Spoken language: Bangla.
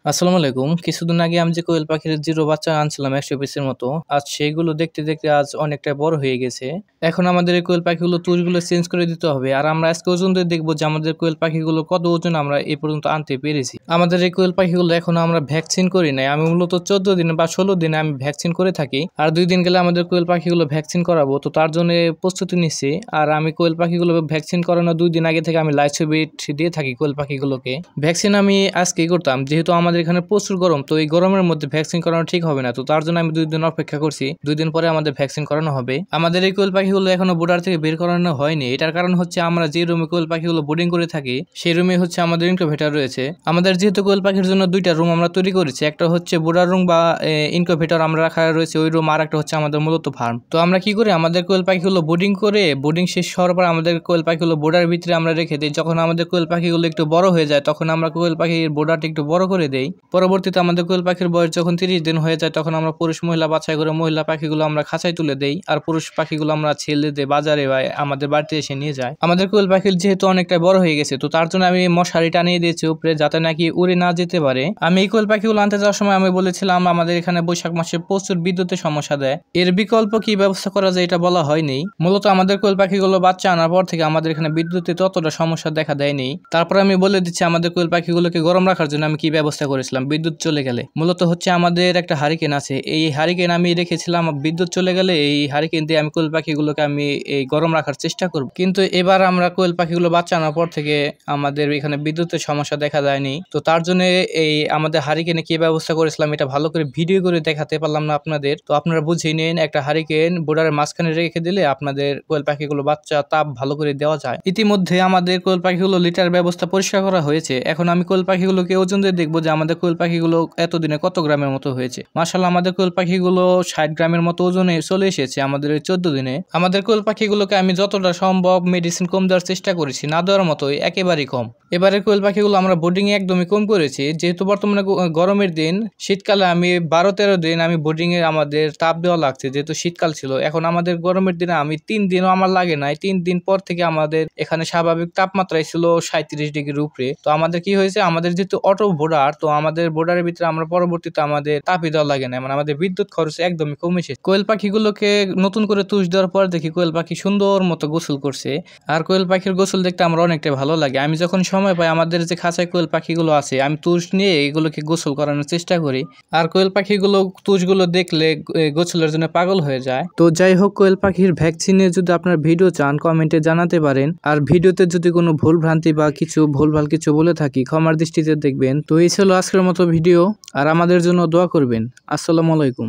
আসসালামু আলাইকুম। কিছুদিন আগে আমি যে কোয়েল পাখির জিরো বাচ্চা আনছিলাম ১০০ পিসের মতো। আজ সেগুলো দেখতে, দেখতে আজ অনেকটা বড় হয়ে গেছে। এখন আমাদের এই কোয়েল পাখিগুলো তুষগুলো চেঞ্জ করে দিতে হবে। আর আমরা আজকে ওজন দিয়ে দেখব যে আমাদের কোয়েল পাখিগুলো কত ওজন আমরা এ পর্যন্ত আনতে পেরেছি। আমাদের এই কোয়েল পাখিগুলো এখনো আমরা ভ্যাকসিন করি নাই। আমি মূলত ১৪ দিনে বা ১৬ দিনে আমি ভ্যাকসিন করে থাকি। আর ২ দিন গেলে আমাদের কোয়েল পাখিগুলো ভ্যাকসিন করাবো। তো তার জন্য প্রস্তুতি নিচ্ছি। আর আমি কোয়েল পাখিগুলো ভ্যাকসিন করানোর ২ দিন আগে থেকে আমি লাইসোবিট দিয়ে থাকি কোয়েল পাখিগুলোকে। ভ্যাকসিন আমি আজকেই করতাম, যেহেতু আমাদের এখানে প্রচুর গরম, তো এই গরমের মধ্যে ভ্যাকসিন করানো ঠিক হবে না। তো তার জন্য আমি ২ দিন অপেক্ষা করছি। ২ দিন পরে আমাদের ভ্যাকসিন করানো হবে। আমাদের এই কোয়েল পাখিগুলো এখনো বোর্ডার থেকে বের করানো হয়নি। এটার কারণ হচ্ছে আমরা যে রুমে কোয়েল পাখিগুলো বোর্ডিং করে থাকি সেই রুমে হচ্ছে আমাদের ইনকিউবেটর রয়েছে। আমাদের যেহেতু কোয়েল পাখির জন্য ২টা রুম আমরা তৈরি করেছি, একটা হচ্ছে বোর্ডার রুম বা ইনকিউবেটর আমরা রাখা রয়েছে ওই রুম, আর একটা হচ্ছে আমাদের মূলত ফার্ম। তো আমরা কি করি, আমাদের কোয়েল পাখিগুলো বোর্ডিং করে বোর্ডিং শেষ হওয়ার পর আমাদের কোয়েল পাখিগুলো বোর্ডার ভিতরে আমরা রেখে দিই। যখন আমাদের কোয়েল পাখিগুলো একটু বড় হয়ে যায় তখন আমরা কোয়েল পাখির বোর্ডারটা একটু বড় করে দেই। পরবর্তীতে আমাদের কোয়েল পাখির বয়স যখন ৩০ দিন হয়ে যায় তখন আমরা পুরুষ মহিলা বাছাই করে মহিলা পাখিগুলো আমরা খাঁচায় তুলে দেই, আর পুরুষ পাখিগুলো আমরা ছেড়ে দিয়ে বাজারে বা আমাদের বাড়িতে এসে নিয়ে যায়। আমাদের কোয়েল পাখির যেহেতু অনেকটা বড় হয়ে গেছে, তো তার জন্য আমি মশারি টানিয়ে দিয়েছি উপরে, যাতে নাকি উড়ে না যেতে পারে। আমি এই কোয়েল পাখিগুলো আনতে যাওয়ার সময় আমি বলেছিলাম আমাদের এখানে বৈশাখ মাসে প্রচুর বিদ্যুতের সমস্যা দেয়, এর বিকল্প কি ব্যবস্থা করা যায় এটা বলা হয়নি। মূলত আমাদের কোয়েল পাখিগুলো বাচ্চা আনার পর থেকে আমাদের এখানে বিদ্যুতে ততটা সমস্যা দেখা দেয়নি। তারপর আমি বলে দিচ্ছি আমাদের কোয়েল পাখিগুলোকে গরম রাখার জন্য আমি কি ব্যবস্থা করেছিলাম বিদ্যুৎ চলে গেলে। মূলত হচ্ছে আমাদের একটা হারিকেন আছে, এই হারিকেন আমি রেখেছিলাম, বিদ্যুৎ চলে গেলে এই হারিকেন দিয়ে আমি কোয়েল পাখিগুলোকে আমি এই গরম রাখার চেষ্টা করব। কিন্তু এবার আমরা কোয়েল পাখিগুলো বাচ্চা আনার পর থেকে আমাদের এখানে বিদ্যুতের সমস্যা দেখা যায়নি। তো তার জন্য এই আমাদের হারিকেনে কি ব্যবস্থা করেছিলাম এটা ভালো করে ভিডিও করে দেখাতে পারলাম না আপনাদের। তো আপনারা বুঝে নিন, একটা হারিকেন বোর্ডারের মাঝখানে রেখে দিলে আপনাদের কোয়েল পাখিগুলো বাচ্চা তাপ ভালো করে দেওয়া যায়। ইতিমধ্যে আমাদের কোয়েল পাখিগুলো লিটার ব্যবস্থা পরিষ্কার করা হয়েছে। এখন আমি কোয়েল পাখিগুলোকে ওজন দিয়ে দেখবো যে আমাদের কোয়েল পাখিগুলো এতদিনে কত গ্রামের মতো হয়েছে। মাশাআল্লাহ, আমাদের কোয়েল পাখিগুলো ৬০ গ্রামের মতো ওজনে চলে এসেছে আমাদের এই ১৪ দিনে। আমাদের কোয়েল পাখিগুলোকে আমি যতটা সম্ভব মেডিসিন কম দেওয়ার চেষ্টা করেছি, না দেওয়ার মতোই একেবারেই কম। এবারে কোয়েল পাখিগুলো আমরা বোর্ডিং এ একদমই কম করেছি, যেহেতু বর্তমানে গরমের দিন। শীতকালে আমি ১২-১৩ দিন আমি বোর্ডিং এ আমাদের তাপ দেওয়া লাগছে, যেহেতু শীতকাল ছিল। এখন আমাদের গরমের দিনে আমি ৩ দিনও আমার লাগে নাই। ৩ দিন পর থেকে আমাদের এখানে স্বাভাবিক তাপমাত্রায় ছিল ৩৭ ডিগ্রির উপরে। তো আমাদের কি হয়েছে, আমাদের যেহেতু অটো বোর্ডার, তো আমাদের বোর্ডারের ভিতরে আমরা পরবর্তীতে আমাদের তাপই দেওয়া লাগে না, মানে আমাদের বিদ্যুৎ খরচ একদমই কমেছে। কোয়েল পাখিগুলোকে নতুন করে তুষ দেওয়ার পর দেখি কোয়েল পাখি সুন্দর মতো গোসল করছে। আর কোয়েল পাখির গোসল দেখতে আমার অনেকটা ভালো লাগে। আমি যখন সময় পাই আমাদের যে খাঁচায় কোয়েল পাখিগুলো আছে আমি তুষ নিয়ে এগুলোকে গোসল করানোর চেষ্টা করি। আর কোয়েল পাখিগুলো তুষগুলো দেখলে গোসলের জন্য পাগল হয়ে যায়। তো যাই হোক, কোয়েল পাখির ভ্যাকসিনে যদি আপনার ভিডিও চান কমেন্টে জানাতে পারেন। আর ভিডিওতে যদি কোনো ভুল ভ্রান্তি বা কিছু ভুলভাল কিছু বলে থাকি ক্ষমার দৃষ্টিতে দেখবেন। তো এই ছিল আজকের মতো ভিডিও, আর আমাদের জন্য দোয়া করবেন। আসসালামু আলাইকুম।